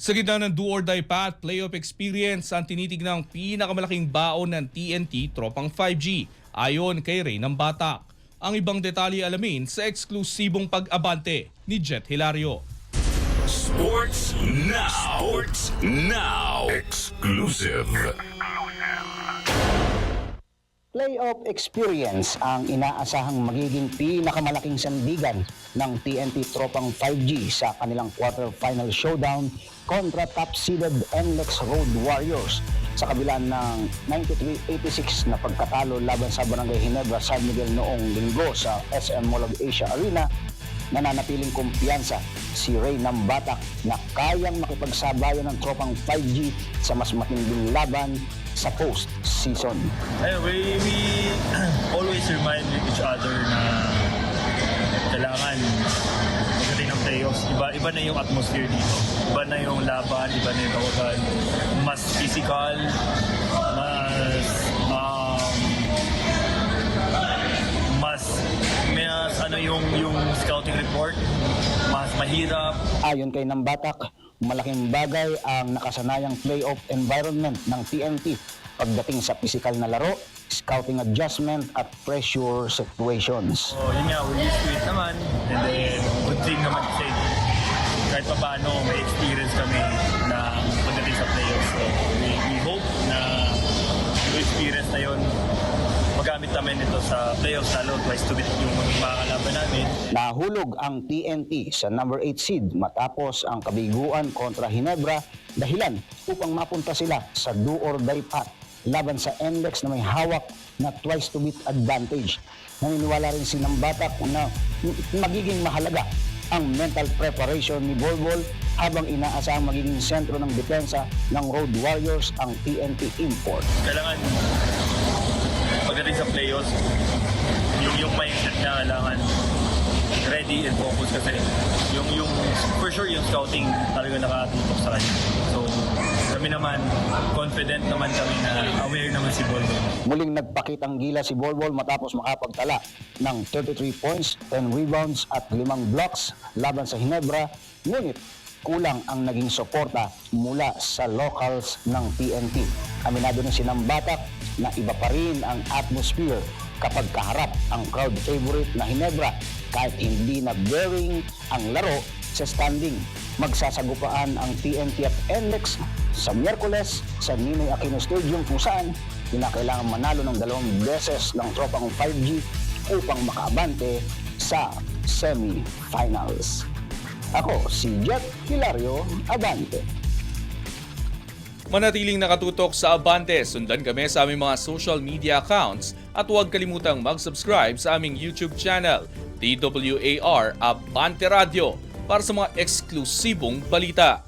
Sa gitna ng do-or-die path playoff experience ang tinitignang pinakamalaking baon ng TNT Tropang 5G ayon kay Ray ng Batak. Ang ibang detalye alamin sa eksklusibong pag-abante ni Jet Hilario. Sports Now. Sports Now. Exclusive. Playoff experience ang inaasahang magiging pinakamalaking sandigan ng TNT Tropang 5G sa kanilang quarterfinal showdown kontra top-seeded NLEX Road Warriors sa kabila ng 93-86 na pagkatalo laban sa Barangay Ginebra, San Miguel noong linggo sa SM Mall of Asia Arena. Nananatiling kumpiyansa si Ray ng Batak na kayang makipagsabayan ng Tropang 5G sa mas matinding laban sa post-season. Anyway, we always remind each other na kailangan pagdating ng playoffs, iba na yung atmosphere dito. Iba na yung laban, iba na yung tawagan. Mas physical, mas ano yung scouting report, mas mahirap. Ayon kay Nambatak, malaking bagay ang nakasanayang playoff environment ng TNT pagdating sa physical na laro, scouting adjustment at pressure situations. So yun nga, we're used to it naman. And then, good thing naman kasi kahit pa paano may experience kami na pagdating sa playoffs. So we hope na yung experience na yun magamit namin ito sa playoffs, lalo twice to beat yung mga kalaban namin. Nahulog ang TNT sa number 8 seed matapos ang kabiguan kontra Ginebra, dahilan upang mapunta sila sa do-or-die path laban sa NLEX na may hawak na twice to beat advantage. Naniniwala rin si Nambatak na magiging mahalaga ang mental preparation ni Bolbol habang inaasahang magiging sentro ng depensa ng Road Warriors ang TNT import. Kailangan pagdating sa playoffs, yung mindset niya kailangan ready and focus kasi yung for sure yung scouting talaga nakatutok sa kanya. So kami naman, confident naman kami na aware naman si Bolbol. Muling nagpakitang gila si Bolbol matapos makapagtala ng 33 points, 10 rebounds at 5 blocks laban sa Ginebra, ngunit kulang ang naging suporta mula sa locals ng TNT. Aminado na si Nambatak na iba pa rin ang atmosphere kapag kaharap ang crowd favorite na Ginebra kahit hindi na bearing ang laro sa standing. Magsasagupaan ang TNT at NLEX sa Miyerkules sa Ninoy Aquino Stadium kung saan kinakailangan manalo ng 2 beses ng Tropang 5G upang makaabante sa semi-finals. Ako si Jet Hilario, Abante. Manatiling nakatutok sa Abante, sundan kami sa aming mga social media accounts at huwag kalimutang mag-subscribe sa aming YouTube channel, DWAR Abante Radio, para sa mga eksklusibong balita.